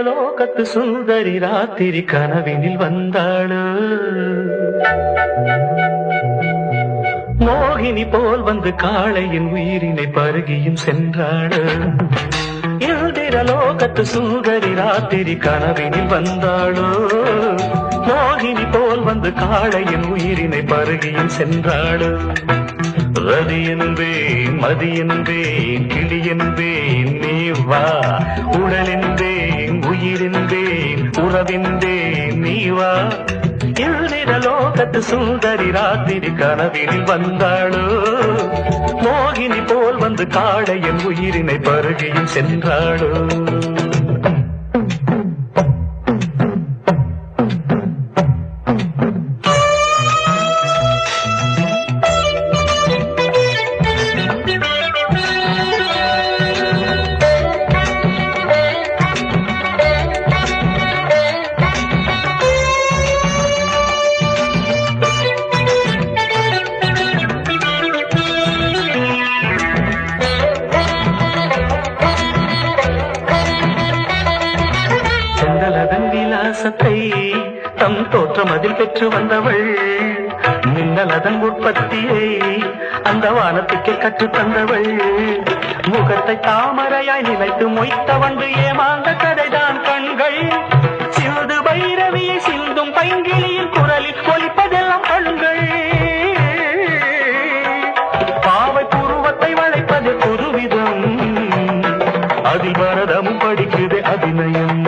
லோகத்து சுந்தரி ராத்திரி கனவினில் வந்தாளு மோகினி போல் வந்து காளையின் உயிரினை பருகியும் சென்றாளு இந்திர லோகத்து சுந்தரி ராத்திரி கனவினில் வந்தாளு மோகினி போல் வந்து காளையின் உயிரினை பருகியும் சென்றாளு ரதி என்பேன் மதி என்பேன் கிளி என்பேன் நீ வா உடல் என்பேன் உயிர் என்பேன் உறவென்பேன் நீ வா இந்திர லோகத்து சுந்தரி ராத்திரி கனவினில் வந்தாளோ மோகினி போல் வந்து காளையின் உயிரினை பருகியும் சென்றாளோ தம் தோற்றம் அதில் பெற்று வந்தவள் மின்னல் அதன் உற்பத்தியை அந்த வானத்துக்கே கற்றுத் தந்தவள் முகத்தை தாமரையாய் நினைத்து மொய்த்த வந்து ஏமாந்த கதைதான் கண்கள் சிந்து பைரவியை சிந்தும் பைங்கிளியின் குரலில் ஒலிப்பதெல்லாம் கண்கள் பாவை புருவத்தை வளைப்பது புதுவிதம் அதில் பரதமும் படிக்குது அபிநயம்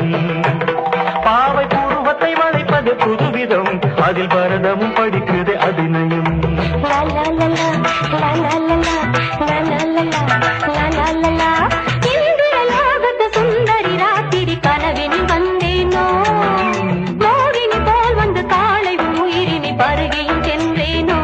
பாவை பூர்வத்தை வளைப்பது புதுவிதம் அதில் பரதமும் படிக்குது அபிநயம் சுந்தரி ராத்திரி கனவினில் வந்தேனோ மோகினி போல் வந்து காளை உயிரினை பருகியும் சென்றேனோ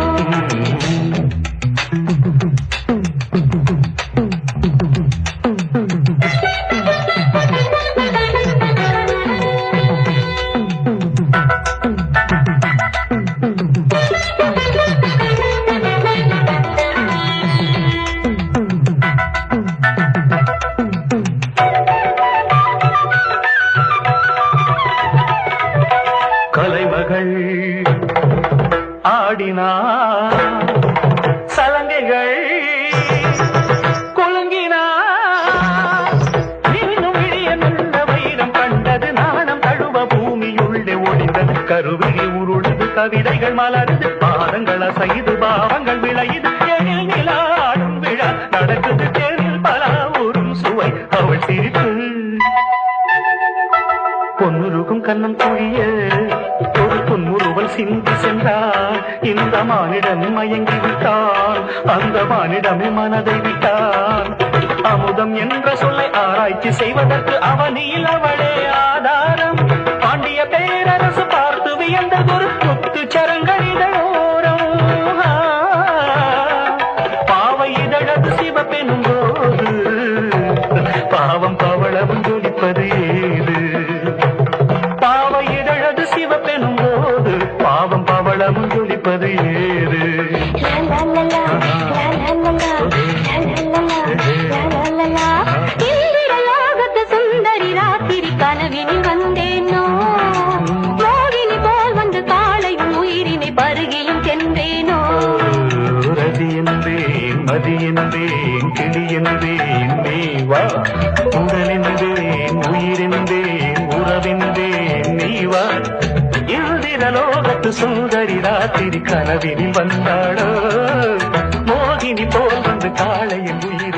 கலைமகள் ஆடினார் சலங்கைகள் குலுங்கினார் இன்னும் விடிய நல்ல வைரம் கண்டது நாணம் தழுவ பூமியுள்ளே ஒளிந்தது கருவிழி உருளுது கவிதைகள் மலருது பாதங்கள் அசைது பாவங்கள் விளையுது எழில் நிலாடும் விழா நடக்குது தேரில் பல ஊரும் சுவை அவள் சிரிப்பு பொன்னுருகும் கண்ணம் குழிய ஒரு பொன்முறுவல் சிந்தி சென்றார் இந்த மானிடம் மயங்கி விட்டான் அந்த மானிடமே மனதை விட்டான் அமுதம் என்ற சொல்லை ஆராய்ச்சி செய்வதற்கு அவனில் அவளே ஆதாரம் பாண்டிய பேரரசு பார்த்து வியந்ததொரு முத்து சரங்களிடோரம் பாவை இதழது சிவப்பெனும் போது பாவம் பவளவும் ஜொலிப்பது ஏது பாவை இதழது சிவப்பெனும் போது பாவம் பவளமும் ஜொலிப்பது ஏது சுந்தரி ராத்திரி கனவினில் வந்தேனோ மோகினி போல் வந்து காளை உயிரினை பருகியும் சென்றேனோ ரதி என்பேன் மதி என்பேன் கிளி என்பேன் நீ வா உடல் என்பேன் உயிர் என்பேன் உறவென்பேன் நீ வா இந்திர லோகத்து சுந்தரி ராத்திரி கனவினில் வந்தாளோ மோகினி போல் வந்து காளையின் உயிர்